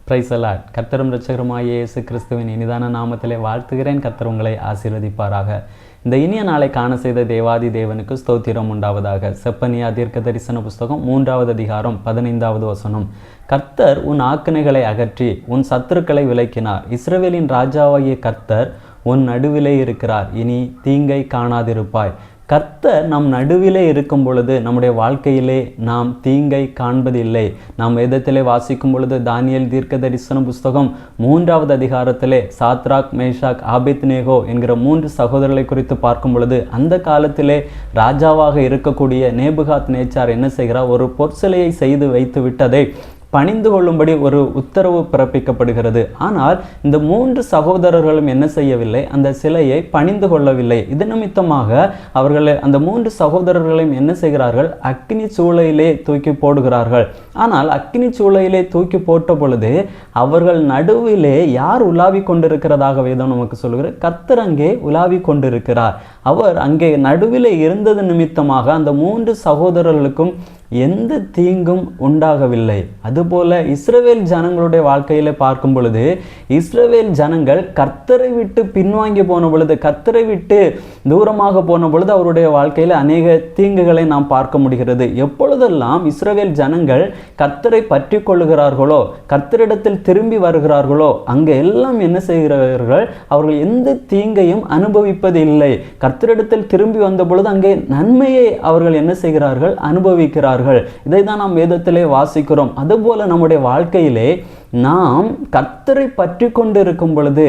Price allot. கர்த்தரும் இரட்சகருமாகிய இயேசு கிறிஸ்துவின் இனிதான நாமத்திலே வாழ்த்துகிறேன். கர்த்தர் உங்களை ஆசீர்வதிப்பாராக. இந்த இனிய நாளை காண செய்த தேவாதி தேவனுக்கு ஸ்தோத்திரம் உண்டாவதாக. செப்பனியா தீர்க்க தரிசன புஸ்தகம் 3வது அதிகாரம் 15வது வசனம். கர்த்தர் உன் ஆக்கினைகளை அகற்றி உன் சத்துருக்களை விலக்கினார். இஸ்ரவேலின் ராஜாவாகிய கர்த்தர் உன் நடுவிலே இருக்கிறார். இனி தீங்கை காணாதிருப்பாய். கர்த்தர் நம் நடுவிலே இருக்கும் பொழுது நம்முடைய வாழ்க்கையிலே நாம் தீங்கை காண்பதில்லை. நாம் வேதத்திலே வாசிக்கும் பொழுது தானியேல் தீர்க்க தரிசன புஸ்தகம் 3வது அதிகாரத்திலே சாத்ராக், மேஷாக், ஆபேத்நேகோ என்கிற 3 சகோதரர்களை குறித்து பார்க்கும் பொழுது அந்த காலத்திலே ராஜாவாக இருக்கக்கூடிய நேபுகாத் நேச்சார் என்ன செய்கிறார்? ஒரு பொற்சிலையை செய்து வைத்து விட்டதை பணிந்து கொள்ளும்படி ஒரு உத்தரவு பிறப்பிக்கப்படுகிறது. ஆனால் இந்த 3 சகோதரர்களும் என்ன செய்யவில்லை? அந்த சிலையை பணிந்து கொள்ளவில்லை. இது நிமித்தமாக அவர்கள் அந்த 3 சகோதரர்களையும் என்ன செய்கிறார்கள்? அக்கினி சூளையிலே தூக்கி போடுகிறார்கள். ஆனால் அக்கினி சூளையிலே தூக்கி போட்ட பொழுது அவர்கள் நடுவிலே யார் உலாவி கொண்டிருக்கிறதாக வேதம் நமக்கு சொல்கிறது? கர்த்தர் அங்கே உலாவி கொண்டிருக்கிறார். அவர் அங்கே நடுவிலே இருந்தது நிமித்தமாக அந்த 3 சகோதரர்களுக்கும் எந்த தீங்கும் உண்டாகவில்லை. அதுபோல இஸ்ரவேல் ஜனங்களுடைய வாழ்க்கையில பார்க்கும் பொழுது இஸ்ரவேல் ஜனங்கள் கர்த்தரை விட்டு பின்வாங்கி போன பொழுது, கர்த்தரை விட்டு தூரமாக போன பொழுது அவருடைய வாழ்க்கையில அநேக தீங்குகளை நாம் பார்க்க முடிகிறது. எப்பொழுதெல்லாம் இஸ்ரவேல் ஜனங்கள் கர்த்தரை பற்றி கொள்ளுகிறார்களோ, கர்த்தரிடத்தில் திரும்பி வருகிறார்களோ, அங்கே எல்லாம் என்ன செய்கிறார்கள்? அவர்கள் எந்த தீங்கையும் அனுபவிப்பதில்லை. கர்த்தரிடத்தில் திரும்பி வந்த பொழுது அங்கே நன்மையை அவர்கள் என்ன செய்கிறார்கள்? அனுபவிக்கிறார்கள். இதை தான் நாம் வேதத்திலே வாசிக்கிறோம். அதுபோல நம்முடைய வாழ்க்கையிலே நாம் கர்த்தரை பற்றி கொண்டு இருக்கும் பொழுது,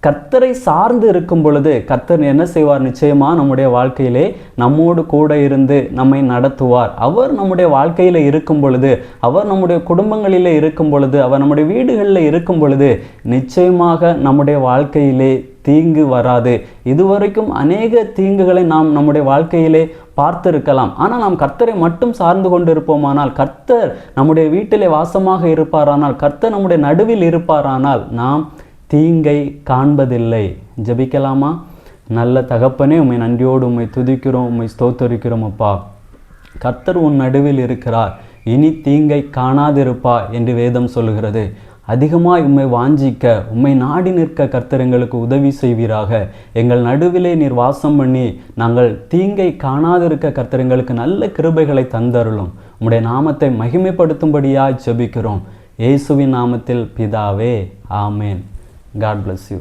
கர்த்தரை சார்ந்து இருக்கும் பொழுது கர்த்தர் என்ன செய்வார்? நிச்சயமா நம்முடைய வாழ்க்கையிலே நம்மோடு கூட இருந்து நம்மை நடத்துவார். அவர் நம்முடைய வாழ்க்கையில இருக்கும் பொழுது, அவர் நம்முடைய குடும்பங்களிலே இருக்கும் பொழுது, அவர் நம்முடைய வீடுகளில் இருக்கும் பொழுது நிச்சயமாக நம்முடைய வாழ்க்கையிலே தீங்கு வராது. இதுவரைக்கும் அநேக தீங்குகளை நாம் நம்முடைய வாழ்க்கையிலே பார்த்திருக்கலாம். ஆனால் நாம் கர்த்தரை மட்டும் சார்ந்து கொண்டு இருப்போமானால், கர்த்தர் நம்முடைய வீட்டிலே வாசமாக இருப்பாரானால், கர்த்தர் நம்முடைய நடுவில் இருப்பாரானால் நாம் தீங்கை காண்பதில்லை. ஜெபிக்கலாமா? நல்ல தகப்பனே, உம்மை நன்றியோடு உம்மை துதிக்கிறோம், உம்மை ஸ்தோத்தரிக்கிறோம். அப்பா, கர்த்தர் உன் நடுவில் இருக்கிறார், இனி தீங்கை காணாதிருப்பா என்று வேதம் சொல்லுகிறது. அதிகமாய் உம்மை வாஞ்சிக்க, உம்மை நாடி நிற்க கர்த்தர் எங்களுக்கு உதவி செய்வீராக. எங்கள் நடுவிலே நீர் வாசம் பண்ணி நாங்கள் தீங்கை காணாதிருக்க கர்த்தர் எங்களுக்கு நல்ல கிருபைகளை தந்தருளும். உம்முடைய நாமத்தை மகிமைப்படுத்தும்படியாய் ஜெபிக்கிறோம். இயேசுவின் நாமத்தில் பிதாவே, ஆமேன். God bless you.